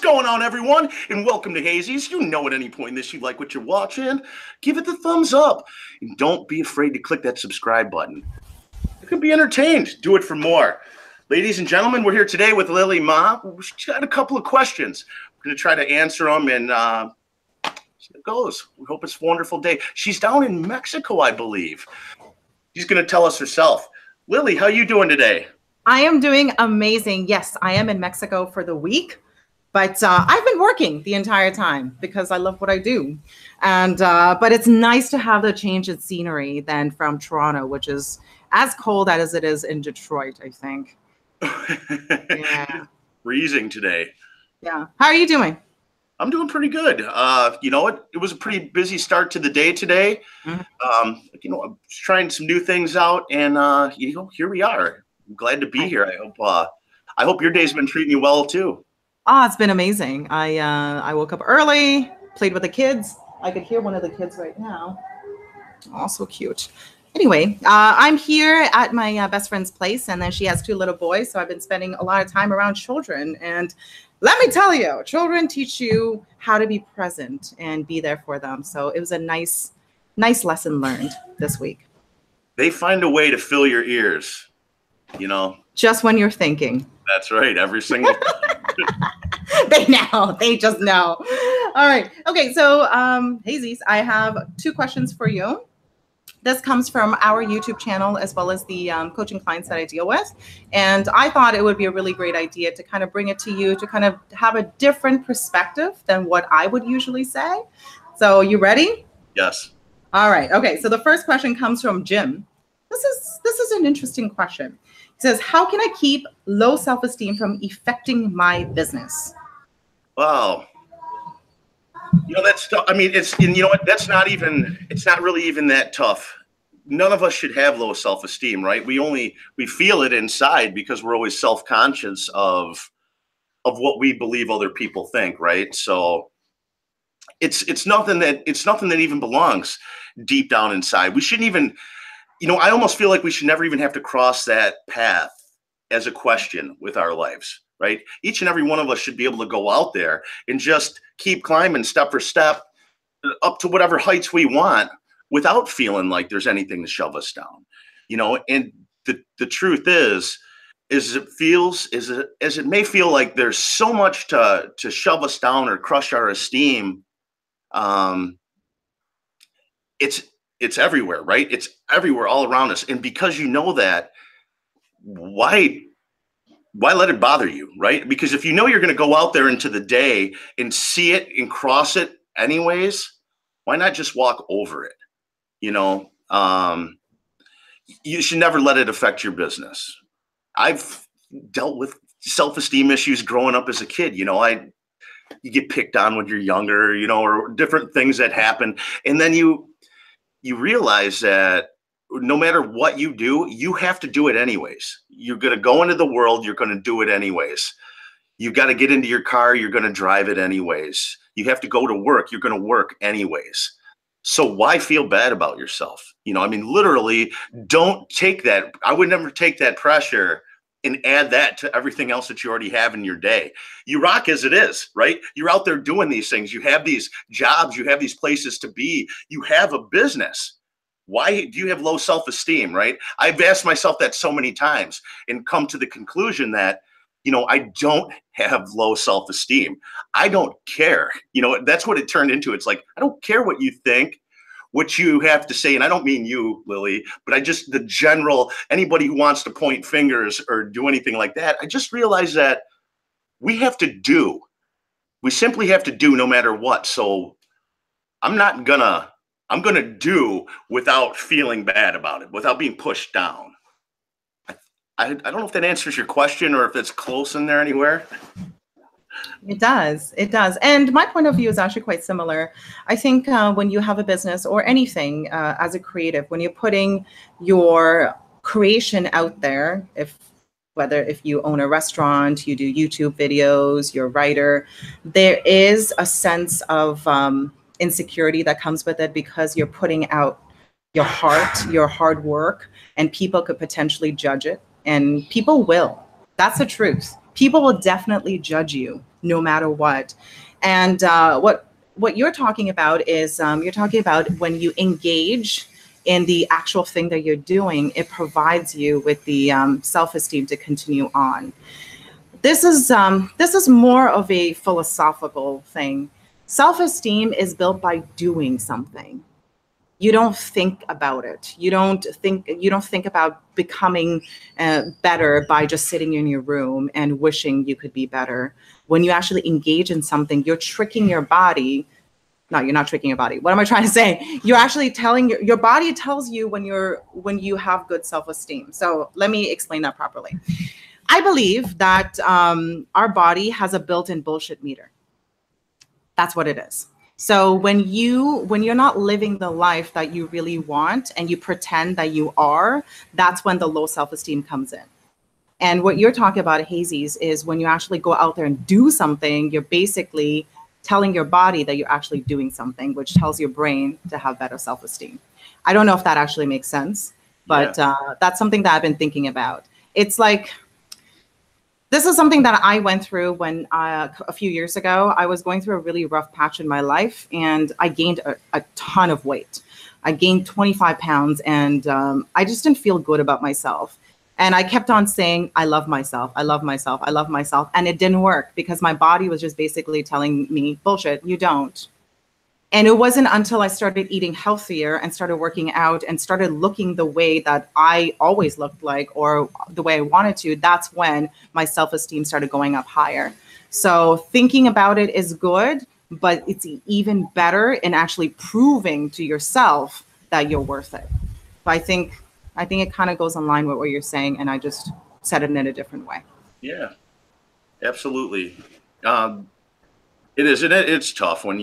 going on, everyone? And welcome to Hazy's. You know at any point in this you like what you're watching, give it the thumbs up. And don't be afraid to click that subscribe button. You could be entertained. Do it for more. Ladies and gentlemen, we're here today with Lily Ma. She's got a couple of questions. We're going to try to answer them, and see how it goes. We hope it's a wonderful day. She's down in Mexico, I believe. She's going to tell us herself. Lily, how are you doing today? I am doing amazing. Yes, I am in Mexico for the week, but I've been working the entire time because I love what I do. And but it's nice to have the change in scenery than from Toronto, which is as cold as it is in Detroit, I think. Yeah. Freezing today. Yeah. How are you doing? I'm doing pretty good. You know what? It was a pretty busy start to the day today. Mm-hmm. I'm trying some new things out, and here we are. I'm glad to be here. I hope your day's been treating you well too. Oh, it's been amazing. I woke up early, played with the kids. I could hear one of the kids right now. Oh, so cute. Anyway, I'm here at my best friend's place, and then she has 2 little boys. So I've been spending a lot of time around children. And let me tell you, children teach you how to be present and be there for them. So it was a nice lesson learned this week. They find a way to fill your ears, Just when you're thinking. That's right. Every single time. They just know. All right. Okay. So, Hazy's, I have 2 questions for you. This comes from our YouTube channel as well as the coaching clients that I deal with. And I thought it would be a really great idea to kind of bring it to you to kind of have a different perspective than what I would usually say. So you ready? Yes. All right. Okay. So the first question comes from Jim. This is an interesting question. He says, how can I keep low self-esteem from affecting my business? Wow. That's tough. I mean, it's not really even that tough. None of us should have low self-esteem, right? We feel it inside because we're always self-conscious of what we believe other people think, right? So it's nothing that even belongs deep down inside. We shouldn't even, I almost feel like we should never even have to cross that path as a question with our lives. Right? Each and every one of us should be able to go out there and just keep climbing step for step up to whatever heights we want without feeling like there's anything to shove us down. And the truth is it may feel like there's so much to shove us down or crush our esteem. It's everywhere, right? It's everywhere all around us. And because you know that, why let it bother you, right? Because if you know you're going to go out there into the day and see it and cross it anyways, why not just walk over it? You should never let it affect your business. I've dealt with self-esteem issues growing up as a kid. You get picked on when you're younger, or different things that happen. And then you realize that no matter what you do, you have to do it anyways. You're going to go into the world. You're going to do it anyways. You got to get into your car. You're going to drive it anyways. You have to go to work. You're going to work anyways. So why feel bad about yourself? Literally don't take that. I would never take that pressure and add that to everything else that you already have in your day. You rock as it is, right? You're out there doing these things. You have these jobs. You have these places to be. You have a business. Why do you have low self-esteem, right? I've asked myself that so many times and come to the conclusion that, I don't have low self-esteem. I don't care. That's what it turned into. It's like, I don't care what you think, what you have to say. And I don't mean you, Lily, but the general, anybody who wants to point fingers or do anything like that. I just realized that we simply have to do no matter what. So I'm going to do without feeling bad about it, without being pushed down. I don't know if that answers your question or if it's close in there anywhere. It does. It does. And my point of view is actually quite similar. I think when you have a business or anything as a creative, when you're putting your creation out there, whether if you own a restaurant, you do YouTube videos, you're a writer, there is a sense of insecurity that comes with it because you're putting out your heart, your hard work, and people could potentially judge it, and people will. That's the truth. People will definitely judge you no matter what. And what you're talking about is you're talking about when you engage in the actual thing that you're doing, it provides you with the self-esteem to continue on. This is more of a philosophical thing. Self-esteem is built by doing something. You don't think about it. You don't think about becoming better by just sitting in your room and wishing you could be better. When you actually engage in something, you're tricking your body. No, you're not tricking your body. What am I trying to say? You're actually telling your body tells you when you have good self-esteem. So let me explain that properly. I believe that our body has a built-in bullshit meter. That's what it is. So when you're not living the life that you really want and you pretend that you are, that's when the low self-esteem comes in. And what you're talking about, Hazies, is when you actually go out there and do something, you're basically telling your body that you're actually doing something, which tells your brain to have better self-esteem. I don't know if that actually makes sense, but that's something that I've been thinking about. It's like, this is something that I went through when a few years ago, I was going through a really rough patch in my life, and I gained a ton of weight. I gained 25 pounds, and I just didn't feel good about myself. And I kept on saying, I love myself, I love myself, I love myself. And it didn't work because my body was just basically telling me, bullshit, you don't. And it wasn't until I started eating healthier and started working out and started looking the way that I always looked like, or the way I wanted to, that's when my self-esteem started going up higher. So thinking about it is good, but it's even better in actually proving to yourself that you're worth it. So I think it kind of goes in line with what you're saying, and I just said it in a different way. Yeah, absolutely. It is, and it's tough when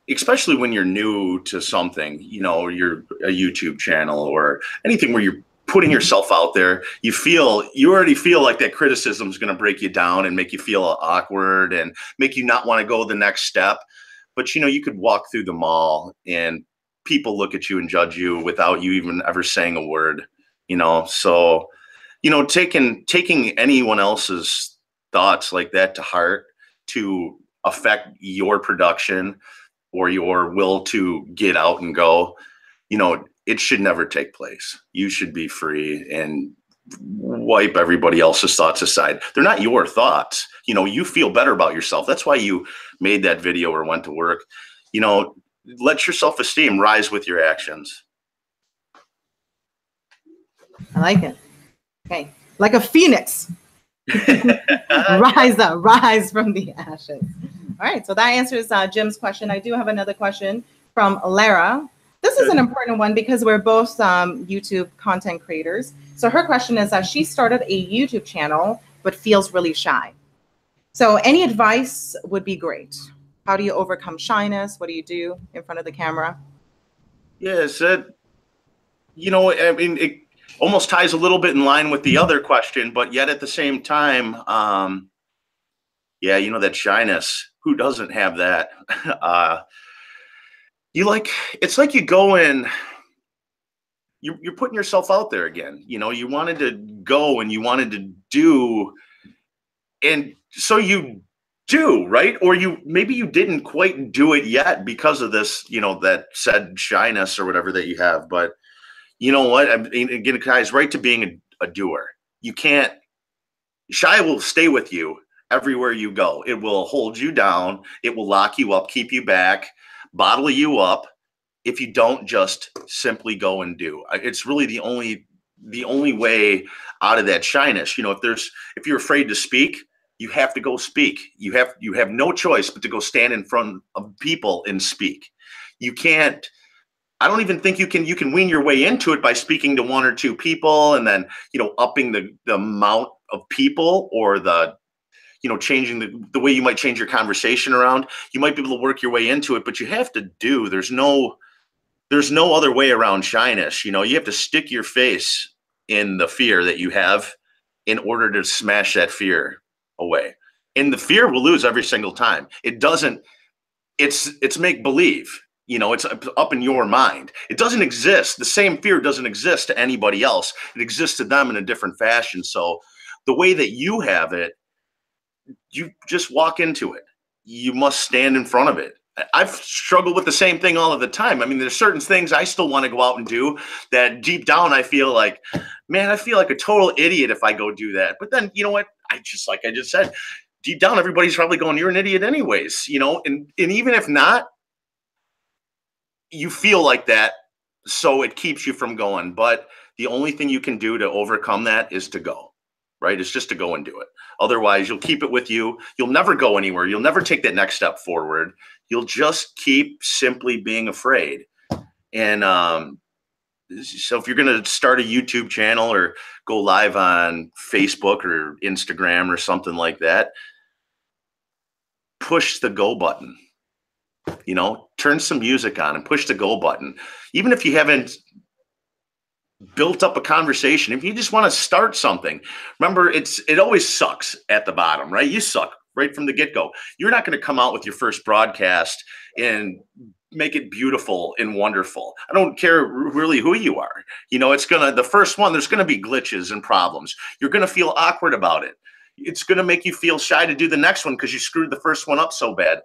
especially when you're new to something, you're a YouTube channel or anything where you're putting yourself out there. You already feel like that criticism is going to break you down and make you feel awkward and make you not want to go the next step. But, you could walk through the mall and people look at you and judge you without you even ever saying a word, so, taking anyone else's thoughts like that to heart to affect your production or your will to get out and go, it should never take place. You should be free and wipe everybody else's thoughts aside. They're not your thoughts. You feel better about yourself. That's why you made that video or went to work. Let your self-esteem rise with your actions. I like it. Okay. Like a phoenix. Rise up, rise from the ashes. All right. So that answers Jim's question. I do have another question from Lara. This is an important one because we're both YouTube content creators. So her question is that she started a YouTube channel, but feels really shy. So any advice would be great. How do you overcome shyness? What do you do in front of the camera? Yes, it almost ties a little bit in line with the other question, but yet at the same time, that shyness, who doesn't have that? It's like you go in, you're putting yourself out there again. You wanted to go and you wanted to do, and so you do, right? Or maybe you didn't quite do it yet because of this, that said shyness or whatever that you have. But you know what? I mean, again, guys, right to being a doer. You can't. Shy will stay with you everywhere you go. It will hold you down. It will lock you up, keep you back, bottle you up if you don't just simply go and do. It's really the only way out of that shyness. If you're afraid to speak, you have to go speak. You have no choice but to go stand in front of people and speak. You can't. I don't even think you can wean your way into it by speaking to one or two people and then, upping the amount of people or changing the way you might change your conversation around. You might be able to work your way into it, but you have to do. There's no other way around shyness. You have to stick your face in the fear that you have in order to smash that fear away. And the fear will lose every single time. It's make believe. It's up in your mind. It doesn't exist. The same fear doesn't exist to anybody else. It exists to them in a different fashion. So the way that you have it, you just walk into it. You must stand in front of it. I've struggled with the same thing all of the time. I mean, there's certain things I still want to go out and do that deep down I feel like, man, I feel like a total idiot if I go do that. But then, you know what? Like I just said, deep down, everybody's probably going, you're an idiot anyways, you know? And even if not, you feel like that. So it keeps you from going. But the only thing you can do to overcome that is to go, right? It's just to go and do it. Otherwise, you'll keep it with you. You'll never go anywhere. You'll never take that next step forward. You'll just keep simply being afraid. And so if you're going to start a YouTube channel or go live on Facebook or Instagram or something like that, push the go button. You know, turn some music on and push the go button. Even if you haven't built up a conversation, if you just want to start something, remember, it always sucks at the bottom, right? You suck right from the get-go. You're not going to come out with your first broadcast and make it beautiful and wonderful. I don't care really who you are. You know, the first one, there's going to be glitches and problems. You're going to feel awkward about it. It's going to make you feel shy to do the next one because you screwed the first one up so bad.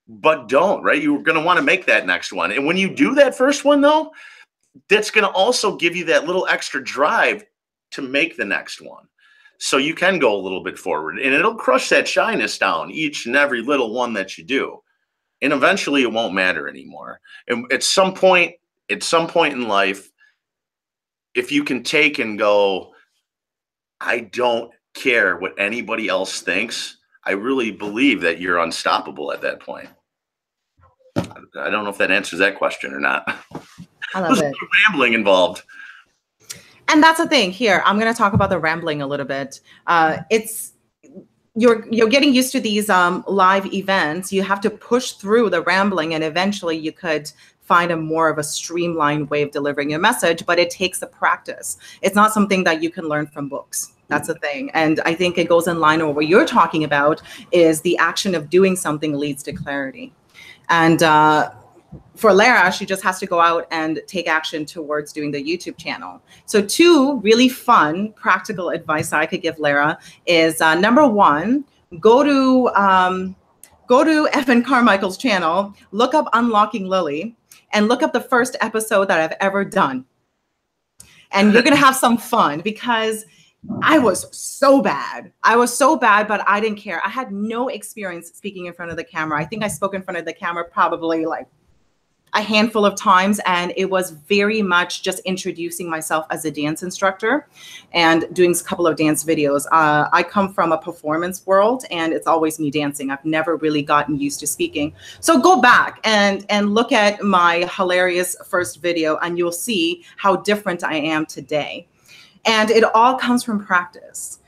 But don't, right? You're going to want to make that next one. And when you do that first one, though, that's going to also give you that little extra drive to make the next one. So you can go a little bit forward, and it'll crush that shyness down, each and every little one that you do. And eventually it won't matter anymore. And at some point in life, if you can take and go, I don't care what anybody else thinks, I really believe that you're unstoppable at that point. I don't know if that answers that question or not. I love it. Rambling involved. And that's the thing here. I'm going to talk about the rambling a little bit. You're getting used to these live events. You have to push through the rambling, and eventually you could find a more of a streamlined way of delivering your message, but it takes the practice. It's not something that you can learn from books. That's the thing. And I think it goes in line with what you're talking about is the action of doing something leads to clarity. And for Lara, she just has to go out and take action towards doing the YouTube channel. So 2 really fun, practical advice I could give Lara is number 1, go to Evan Carmichael's channel, look up Unlocking Lily, and look up the first episode that I've ever done. And you're going to have some fun because I was so bad. But I didn't care. I had no experience speaking in front of the camera. I think I spoke in front of the camera probably like a handful of times, and it was very much just introducing myself as a dance instructor and doing a couple of dance videos. I come from a performance world, and it's always me dancing. I've never really gotten used to speaking. So go back and look at my hilarious first video, and you'll see how different I am today. And it all comes from practice.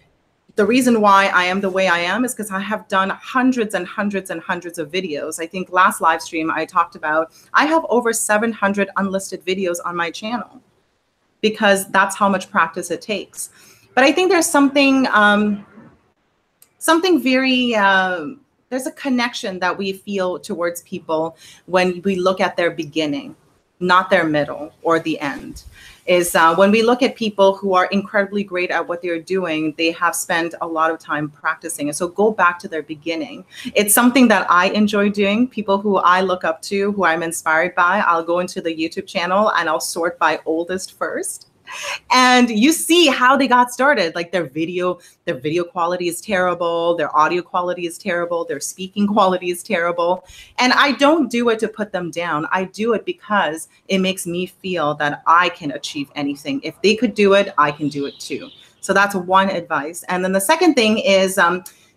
The reason why I am the way I am is because I have done hundreds and hundreds and hundreds of videos. I think last live stream I talked about, I have over 700 unlisted videos on my channel because that's how much practice it takes. But I think there's something very, there's a connection that we feel towards people when we look at their beginning, not their middle or the end. Is when we look at people who are incredibly great at what they're doing, they have spent a lot of time practicing. And so go back to their beginning. It's something that I enjoy doing. People who I look up to, who I'm inspired by, I'll go into the YouTube channel and I'll sort by oldest first. And you see how they got started. Like their video quality is terrible. Their audio quality is terrible. Their speaking quality is terrible. And I don't do it to put them down. I do it because it makes me feel that I can achieve anything. If they could do it, I can do it too. So that's one advice. And then the second thing is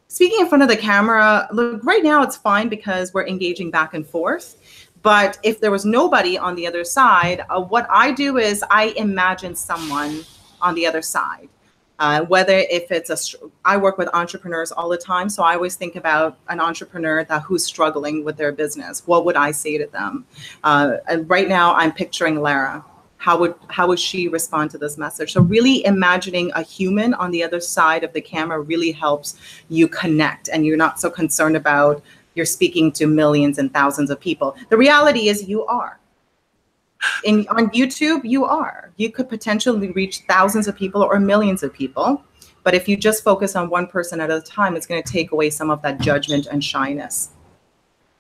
speaking in front of the camera. Look, right now it's fine because we're engaging back and forth. But if there was nobody on the other side, what I do is I imagine someone on the other side. Whether if it's I work with entrepreneurs all the time, so I always think about an entrepreneur who's struggling with their business. What would I say to them? And right now, I'm picturing Lara. How would she respond to this message? So really imagining a human on the other side of the camera really helps you connect, and you're not so concerned about you're speaking to millions and thousands of people. The reality is you are. On YouTube, you are. You could potentially reach thousands of people or millions of people. But if you just focus on one person at a time, it's going to take away some of that judgment and shyness.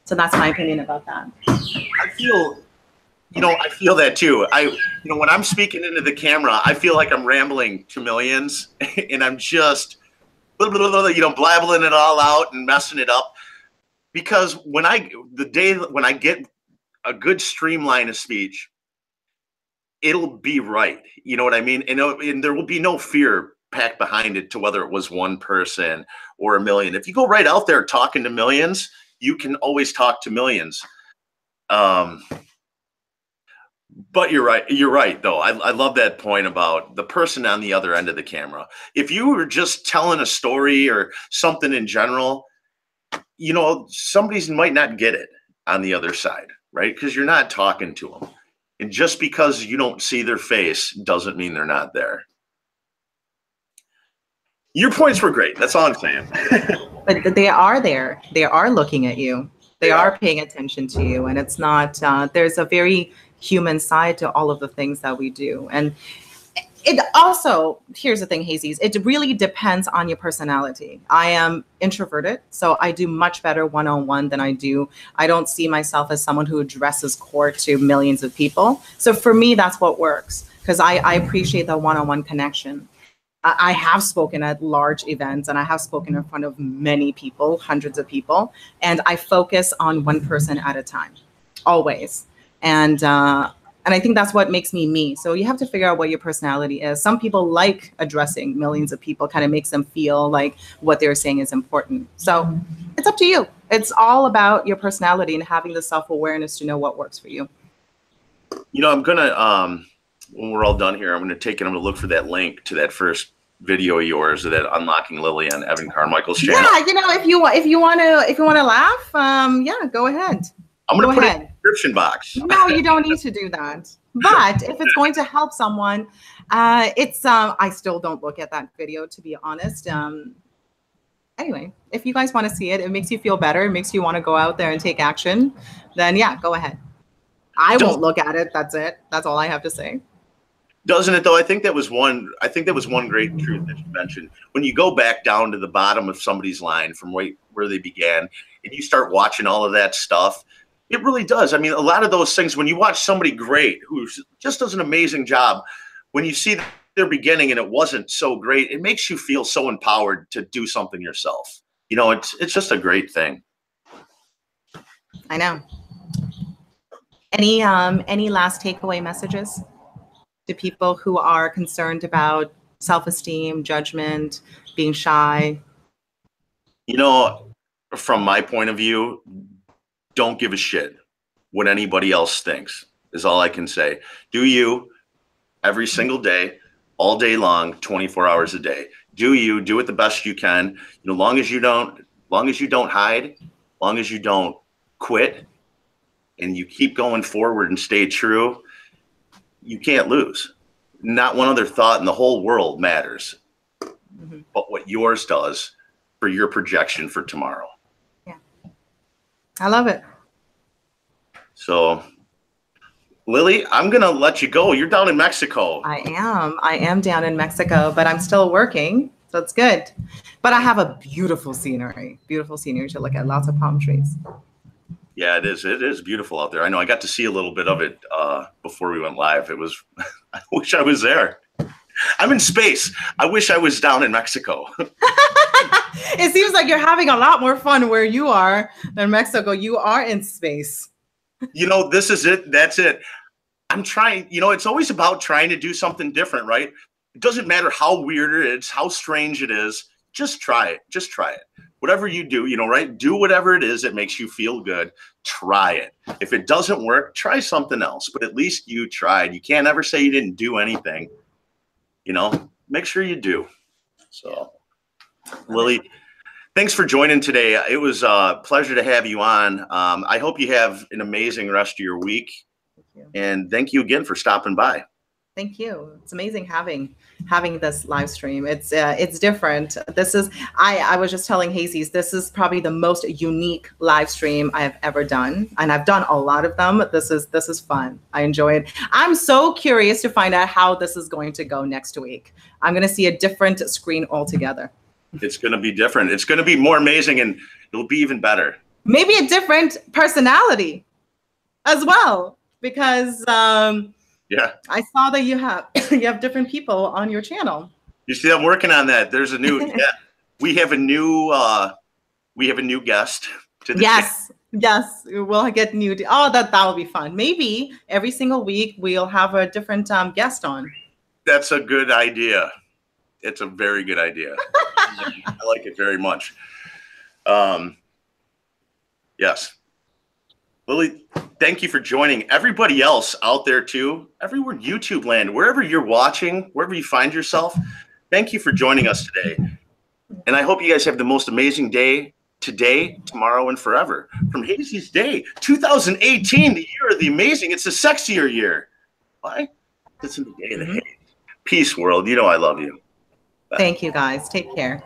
So that's my opinion about that. I feel, I feel that too. When I'm speaking into the camera, I feel like I'm rambling to millions and I'm just, blabbling it all out and messing it up. Because when I get a good streamline of speech, it'll be right. You know what I mean? And there will be no fear packed behind it to whether it was one person or a million. If you go right out there talking to millions, you can always talk to millions. But you're right. You're right, though. I love that point about the person on the other end of the camera. If you were just telling a story or something in general, somebody might not get it on the other side, right? Because you're not talking to them. And just because you don't see their face doesn't mean they're not there. Your points were great. That's all I'm saying. But they are there. They are looking at you. They are paying attention to you. And it's not, there's a very human side to all of the things that we do. And it also, here's the thing, Hazies, it really depends on your personality. I am introverted, so I do much better one-on-one than I don't see myself as someone who addresses court to millions of people. So for me, that's what works, because I appreciate the one-on-one connection. I have spoken at large events and I have spoken in front of many people, hundreds of people, and I focus on one person at a time, always. And I think that's what makes me me. So you have to figure out what your personality is. Some people like addressing millions of people, kind of makes them feel like what they're saying is important. So it's up to you. It's all about your personality and having the self-awareness to know what works for you. I'm going to, when we're all done here, I'm going to take it. I'm going to look for that link to that first video of yours, of that Unlocking Lily on Evan Carmichael's channel. Yeah, if you want to laugh, yeah, go ahead. I'm going to put it in the description box. No, you don't need to do that. But if it's going to help someone, I still don't look at that video, to be honest. Anyway, if you guys want to see it, it makes you feel better. It makes you want to go out there and take action. Then yeah, go ahead. I won't look at it. That's it. That's all I have to say. Doesn't it though? I think that was one great truth that you mentioned. When you go back down to the bottom of somebody's line from where they began and you start watching all of that stuff, it really does. I mean, a lot of those things, when you watch somebody great who just does an amazing job, when you see their beginning and it wasn't so great, it makes you feel so empowered to do something yourself. It's just a great thing. I know. Any last takeaway messages to people who are concerned about self-esteem, judgment, being shy? From my point of view, don't give a shit what anybody else thinks is all I can say. Do you every single day, all day long, 24 hours a day. Do it the best you can. Long as you don't hide, long as you don't quit, and you keep going forward and stay true, you can't lose. Not one other thought in the whole world matters, but what yours does for your projection for tomorrow. Yeah, I love it. So, Lily, I'm going to let you go. You're down in Mexico. I am down in Mexico, but I'm still working. So it's good. But I have a beautiful scenery to look at. Lots of palm trees. Yeah, it is. It is beautiful out there. I know I got to see a little bit of it before we went live. It was, I wish I was there. I'm in space. I wish I was down in Mexico. It seems like you're having a lot more fun where you are than Mexico. You are in space. This is it. That's it. I'm trying, it's always about trying to do something different, right? It doesn't matter how weird it is, how strange it is. Just try it. Just try it. Whatever you do, right? Do whatever it is that makes you feel good. Try it. If it doesn't work, try something else. But at least you tried. You can't ever say you didn't do anything. Make sure you do. So, Lily, thanks for joining today. It was a pleasure to have you on. I hope you have an amazing rest of your week. And thank you again for stopping by. Thank you. It's amazing having this live stream. It's different. This is I was just telling Hazy's, this is probably the most unique live stream I have ever done, and I've done a lot of them. This is fun. I enjoy it. I'm so curious to find out how this is going to go next week. I'm going to see a different screen altogether. It's going to be different. It's going to be more amazing, and it'll be even better. Maybe a different personality as well, because yeah, I saw that you have different people on your channel. You see, I'm working on that. There's a new we have a new guest to the Yes, yes, we'll get new. Oh, that will be fun. Maybe every single week we'll have a different guest on. That's a good idea. It's a very good idea. I like it very much. Yes. Lily, thank you for joining. Everybody else out there too, everywhere YouTube land, wherever you're watching, wherever you find yourself, thank you for joining us today. And I hope you guys have the most amazing day today, tomorrow, and forever. From Hazy's Day, 2018, the year of the amazing. It's a sexier year. Why? It's in the day of the Haze. Peace, world. You know I love you. Bye. Thank you, guys. Take care.